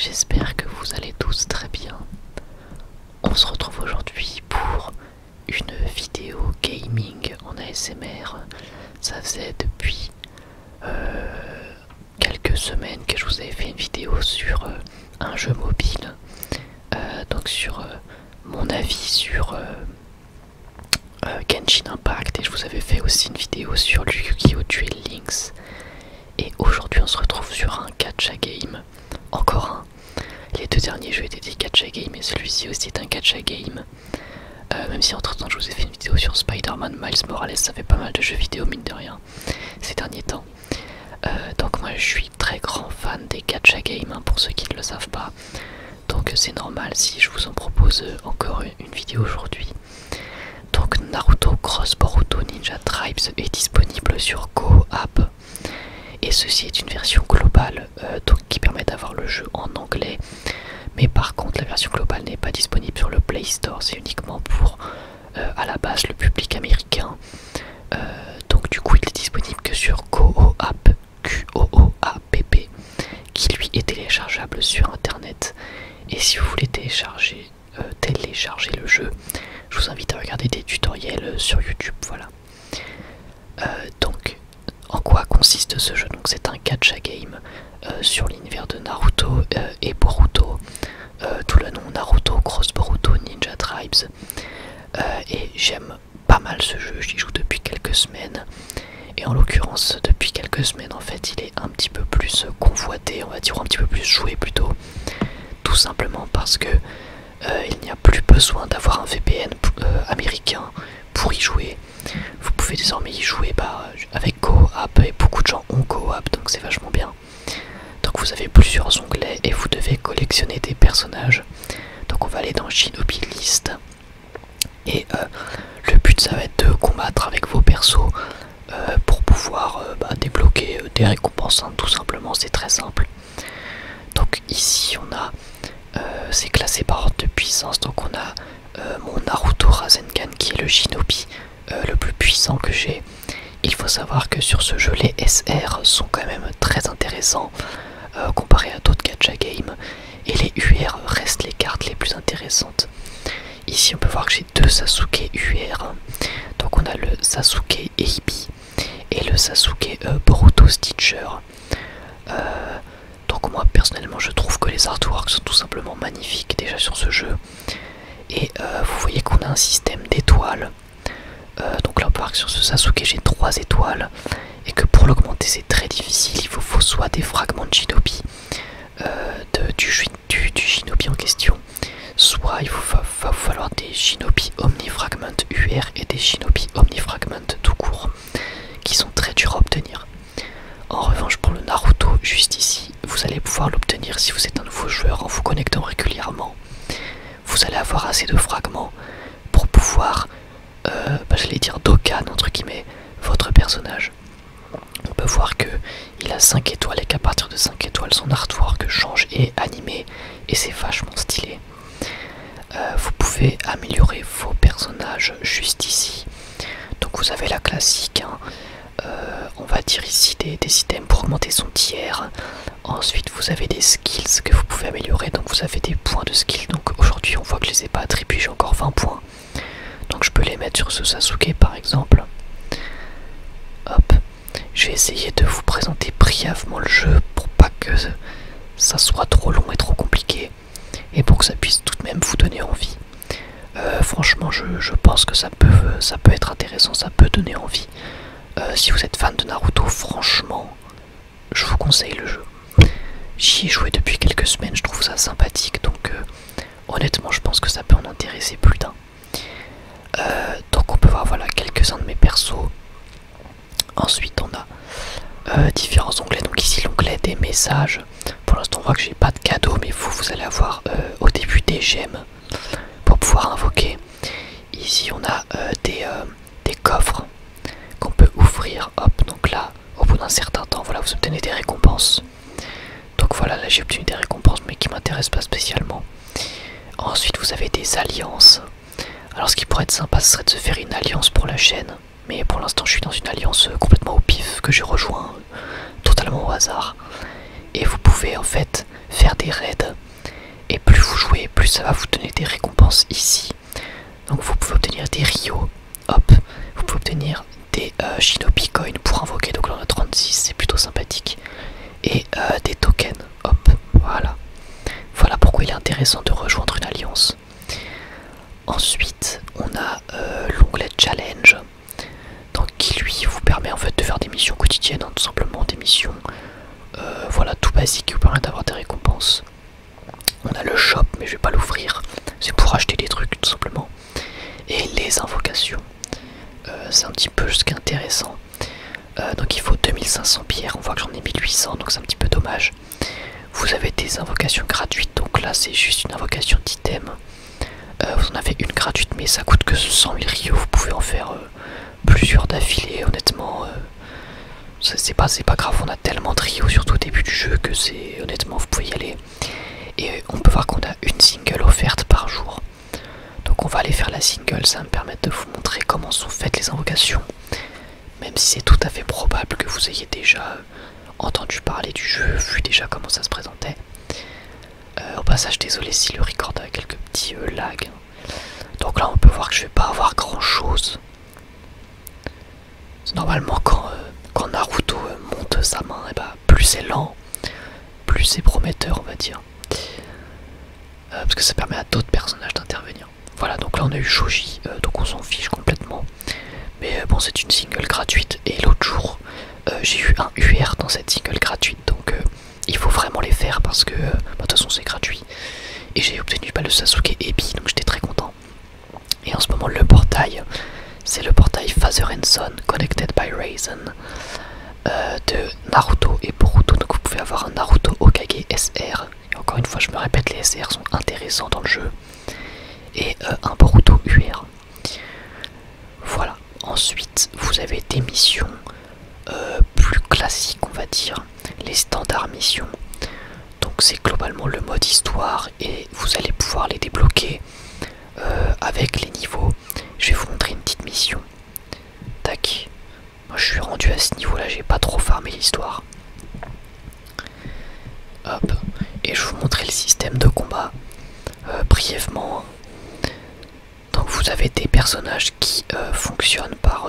j'espère que vous allez tous très bien. On se retrouve aujourd'hui pour une vidéo gaming en ASMR. Ça faisait depuis quelques semaines que je vous avais fait une vidéo sur un jeu mobile, donc sur mon avis sur Genshin Impact, et je vous avais fait aussi une vidéo sur le Yu-Gi-Oh! Duel Links. Et aujourd'hui on se retrouve sur un gacha game, encore un. Les deux derniers jeux étaient des gacha games et celui-ci aussi est un gacha game. Même si entre temps je vous ai fait une vidéo sur Spider-Man Miles Morales, ça fait pas mal de jeux vidéo mine de rien ces derniers temps. Donc moi je suis très grand fan des gacha games, hein, pour ceux qui ne le savent pas. Donc c'est normal si je vous en propose encore une vidéo aujourd'hui. Donc Naruto Cross Boruto Ninja Tribes est disponible sur Go App. Et ceci est une version globale, donc qui permet d'avoir le jeu en anglais. Mais par contre la version globale n'est pas disponible sur le Play Store, c'est uniquement pour à la base le public américain. Donc du coup il est disponible que sur Gooapp, Qooapp, qui lui est téléchargeable sur internet. Et si vous voulez télécharger le jeu, je vous invite à regarder des tutoriels sur YouTube, voilà. Donc en quoi consiste ce jeu? Donc c'est un gacha game sur l'univers de Naruto et Boruto, tout le nom Naruto Cross Boruto Ninja Tribes. Et j'aime pas mal ce jeu, j'y joue depuis quelques semaines. Et en l'occurrence depuis quelques semaines en fait il est un petit peu plus convoité, on va dire, un petit peu plus joué plutôt. Tout simplement parce que il n'y a plus besoin d'avoir un VPN américain pour y jouer. Vous pouvez désormais y jouer avec Gooapp, et beaucoup de gens ont Gooapp, donc c'est vachement bien. Donc vous avez plusieurs onglets et vous devez collectionner des personnages. Donc on va aller dans Shinobi List. Et le but ça va être de combattre avec vos persos pour pouvoir débloquer des récompenses, hein, tout simplement, c'est très simple. Donc ici on a, c'est classé par ordre de puissance, donc on a mon Naruto Rasengan qui est le Shinobi le plus puissant que j'ai. Il faut savoir que sur ce jeu les SR sont quand même très intéressants comparé à d'autres gacha games, et les UR restent les cartes les plus intéressantes. Ici on peut voir que j'ai deux Sasuke UR, donc on a le Sasuke Eibi et le Sasuke Boruto Stitcher. Donc moi personnellement je trouve que les artworks sont tout simplement magnifiques déjà sur ce jeu. Et vous voyez qu'on a un système d'étoiles. Donc là on peut voir que sur ce Sasuke j'ai 3 étoiles, et que pour l'augmenter c'est très difficile, il faut soit des fragments de Shinobi du Shinobi en question, soit il va vous falloir des Shinobi Omnifragment UR et des Shinobi Omnifragment tout court, qui sont très durs à obtenir. En revanche pour le Naruto, juste ici, vous allez pouvoir l'obtenir si vous êtes un nouveau joueur en vous connectant régulièrement. Vous allez avoir assez de fragments pour pouvoir, j'allais dire Dokkan entre guillemets, votre personnage. On peut voir que il a 5 étoiles et qu'à partir de 5 étoiles son artwork change et est animé, et c'est vachement stylé. Vous pouvez améliorer vos personnages juste ici. Donc vous avez la classique, hein, on va dire ici des items pour augmenter son tiers. Ensuite vous avez des skills que vous pouvez améliorer, donc vous avez des points de skill. Donc aujourd'hui on voit que je les ai pas attribués, j'ai encore 20 points. Donc je peux les mettre sur ce Sasuke par exemple. Hop, je vais essayer de vous présenter brièvement le jeu pour pas que ça soit trop long et trop compliqué, et pour que ça puisse tout de même vous donner envie. Franchement je pense que ça peut être intéressant, ça peut donner envie. Si vous êtes fan de Naruto, franchement je vous conseille le jeu. J'y ai joué depuis quelques semaines, je trouve ça sympathique, donc honnêtement je pense que ça peut en intéresser plus d'un. Donc on peut voir voilà quelques-uns de mes persos. Ensuite on a différents onglets, donc ici l'onglet des messages. Pour l'instant on voit que j'ai pas de cadeau, mais vous allez avoir au début des gemmes pour pouvoir invoquer. Ici on a des coffres qu'on peut ouvrir, hop, donc là au bout d'un certain temps voilà vous obtenez des récompenses. Donc voilà, là j'ai obtenu des récompenses mais qui m'intéressent pas spécialement. Ensuite vous avez des alliances. Alors ce qui pourrait être sympa ce serait de se faire une alliance pour la chaîne, mais pour l'instant je suis dans une alliance complètement au pif que j'ai rejoint totalement au hasard. Et vous pouvez en fait faire des raids. Et plus vous jouez, plus ça va vous donner des récompenses ici. Donc vous pouvez obtenir des Rio, hop, vous pouvez obtenir des Shinobi Coin pour invoquer, donc là on a 36, c'est plutôt sympathique. Et des tokens, hop, voilà. Voilà pourquoi il est intéressant de rejoindre une alliance. Ensuite, on a l'onglet Challenge, donc qui lui vous permet en fait de faire des missions quotidiennes, hein, tout simplement des missions, voilà, tout basique qui vous permet d'avoir des récompenses. On a le shop, mais je vais pas l'ouvrir, c'est pour acheter des trucs tout simplement. Et les invocations, c'est un petit peu ce qui est intéressant. Donc il faut 2500 pierres, on voit que j'en ai 1800, donc c'est un petit peu dommage. Vous avez des invocations gratuites, donc là c'est juste une invocation d'item. Vous en avez une gratuite, mais ça coûte que 100 000 Rio, vous pouvez en faire plusieurs d'affilée, honnêtement. C'est pas grave, on a tellement de Rio, surtout au début du jeu, que c'est honnêtement vous pouvez y aller. Et on peut voir qu'on a une single offerte par jour. Donc on va aller faire la single, ça va me permettre de vous montrer comment sont faites les invocations. Même si c'est tout à fait probable que vous ayez déjà entendu parler du jeu, vu déjà comment ça se présentait. Au passage, désolé si le record a quelques petits lags. Donc là on peut voir que je vais pas avoir grand chose. Normalement quand Naruto monte sa main, et bah, plus c'est lent, plus c'est prometteur on va dire. Parce que ça permet à d'autres personnages d'intervenir. Voilà, donc là on a eu Shoji, donc on s'en fiche complètement. Mais bon, c'est une single gratuite. Et l'autre jour, j'ai eu un UR dans cette single gratuite. Donc il faut vraiment les faire parce que de toute façon c'est gratuit. Et j'ai obtenu le Sasuke Ebi, donc j'étais très content. Et en ce moment le portail, c'est le portail Father and Son Connected by Raisin de Naruto et Boruto. Donc vous pouvez avoir un Naruto Hokage SR. Et encore une fois je me répète, les SR sont intéressants dans le jeu. Et un Boruto UR. Voilà. Ensuite vous avez des missions plus classiques on va dire. Les standards missions. Donc c'est globalement le mode histoire et vous allez pouvoir les débloquer avec les niveaux. Je vais vous montrer une petite mission. Tac. Moi je suis rendu à ce niveau là, j'ai pas trop farmé l'histoire. Hop. Et je vais vous montrer le système de combat brièvement. Donc vous avez des personnages qui fonctionnent par,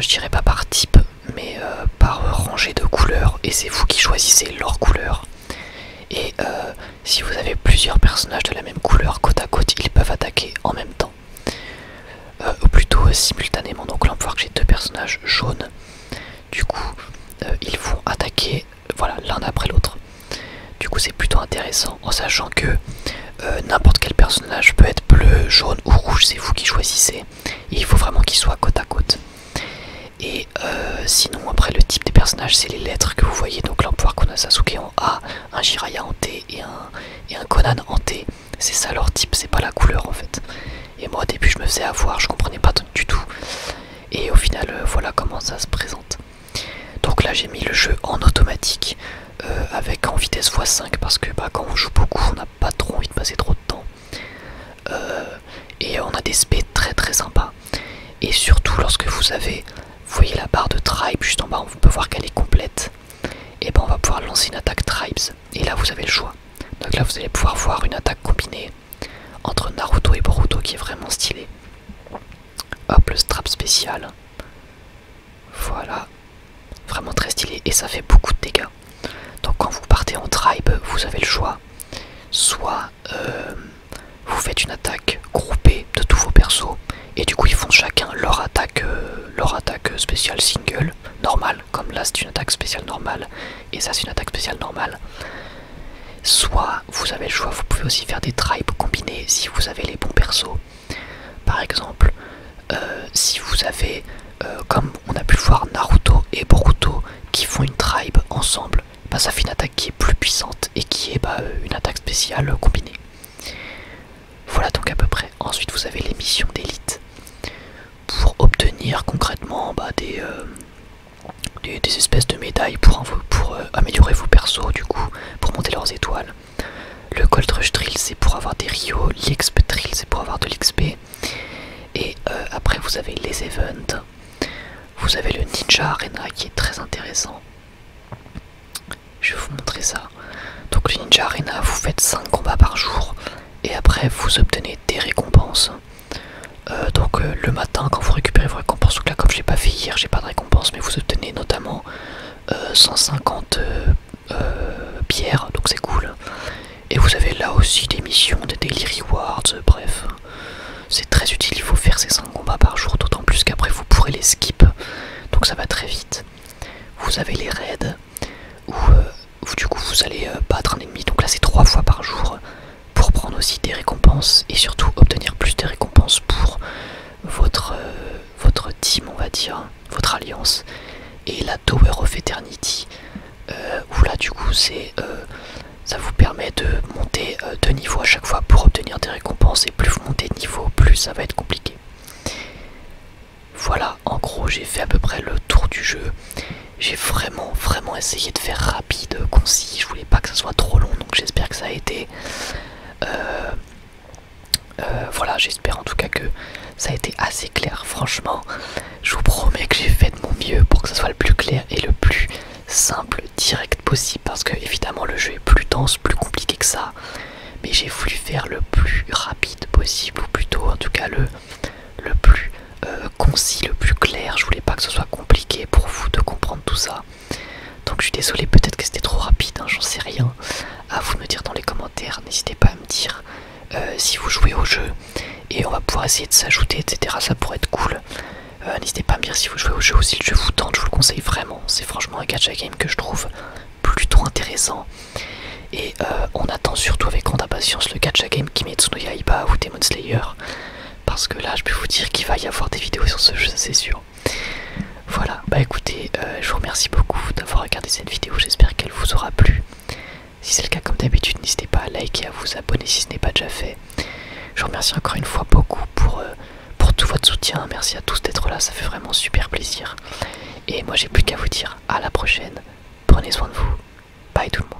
je dirais pas par type, mais par rangée de couleurs. Et c'est vous qui choisissez leur couleur. Et si vous avez plusieurs personnages de la même couleur côte à côte, ils peuvent attaquer en même temps. Ou plutôt simultanément. Donc là on peut voir que j'ai deux personnages jaunes. Du coup ils vont attaquer voilà, l'un après l'autre. Du coup c'est plutôt intéressant en sachant que n'importe quel personnage peut être bleu, jaune ou rouge, c'est vous qui choisissez. Et il faut vraiment qu'ils soient côte à côte. Et sinon après le type des personnages c'est les lettres que vous voyez. Donc là on peut voir qu'on a Sasuke en A, un Jiraiya en T et un Conan en T. C'est ça leur type, c'est pas la couleur en fait. Et moi au début je me faisais avoir, je comprenais pas du tout. Et au final voilà comment ça se présente. Donc là j'ai mis le jeu en automatique avec en vitesse x5 parce que quand on joue beaucoup on n'a pas trop envie de passer trop de temps. Et on a des speeds très très sympas. Et surtout lorsque vous avez, vous voyez la barre de tribe juste en bas, on peut voir qu'elle est complète. Et ben on va pouvoir lancer une attaque tribes. Et là vous avez le choix. Donc là vous allez pouvoir voir une attaque combinée entre Naruto et Boruto qui est vraiment stylée. Hop, le strap spécial. Voilà. Vraiment très stylé et ça fait beaucoup de dégâts. Donc quand vous partez en tribe, vous avez le choix. Soit vous faites une attaque groupée de tous vos persos et du coup ils font chacun leur attaque spéciale single, normale, comme là c'est une attaque spéciale normale et ça c'est une attaque spéciale normale. Soit vous avez le choix, vous pouvez aussi faire des tribes combinés si vous avez les bons persos. Par exemple, si vous avez, comme on a pu le voir, Naruto et Boruto qui font une tribe ensemble, bah ça fait une attaque qui est plus puissante et qui est une attaque spéciale combinée. Voilà donc à peu près. Ensuite vous avez les missions d'élite pour obtenir concrètement des espèces de médailles pour améliorer vos persos du coup, pour monter leurs étoiles. Le Gold Rush Drill c'est pour avoir des Rio, l'XP Drill c'est pour avoir de l'XP. Et après vous avez les events, vous avez le Ninja Arena qui est très intéressant. Je vais vous montrer ça. Ninja Arena, vous faites 5 combats par jour et après vous obtenez des récompenses. Donc le matin quand vous récupérez vos récompenses, donc là comme je l'ai pas fait hier, j'ai pas de récompense, mais vous obtenez notamment 150 pierres, donc c'est cool. Et vous avez là aussi des missions, des daily rewards, bref. C'est très utile, il faut faire ces 5 combats par jour, d'autant plus qu'après vous pourrez les skip, donc ça va très vite. Vous avez les raids, où du coup vous allez battre un ennemi, donc là c'est 3 fois par jour, pour prendre aussi des récompenses, et surtout obtenir plus de récompenses pour votre team, on va dire, votre alliance. Et la Tower of Eternity, où là du coup c'est... ça vous permet de monter de niveau à chaque fois pour obtenir des récompenses, et plus vous montez de niveau, plus ça va être compliqué. Voilà, en gros j'ai fait à peu près le tour du jeu. J'ai vraiment essayé de faire rapide, concis, je voulais pas que ça soit trop long, donc j'espère que ça a été. Voilà, j'espère en tout cas que ça a été assez clair. Franchement, je vous promets que j'ai fait de mon mieux pour que ça soit le plus clair et le plus simple, direct possible, parce que évidemment le jeu est plus dense, plus compliqué que ça, mais j'ai voulu faire le plus rapide possible, ou plutôt en tout cas le plus concis, le plus clair. Je voulais pas que ce soit compliqué pour vous de comprendre tout ça, donc je suis désolé, peut-être que c'était trop rapide, hein, j'en sais rien. À vous de me dire dans les commentaires, n'hésitez pas à me dire si vous jouez au jeu, et on va pouvoir essayer de s'ajouter, etc. Ça pourrait être cool. N'hésitez pas à me dire si vous jouez au jeu ou si le jeu vous tente, je vous le conseille vraiment. C'est franchement un gacha game que je trouve plutôt intéressant. Et on attend surtout avec grande impatience le gacha game Kimetsu no Yaiba ou Demon Slayer, parce que là je peux vous dire qu'il va y avoir des vidéos sur ce jeu, c'est sûr. Voilà, bah écoutez, je vous remercie beaucoup d'avoir regardé cette vidéo, j'espère qu'elle vous aura plu. Si c'est le cas, comme d'habitude, n'hésitez pas à liker et à vous abonner si ce n'est pas déjà fait. Je vous remercie encore une fois beaucoup pour tout votre soutien. Merci à tous d'être là, ça fait vraiment super plaisir. Et moi j'ai plus qu'à vous dire à la prochaine. Prenez soin de vous. Bye tout le monde.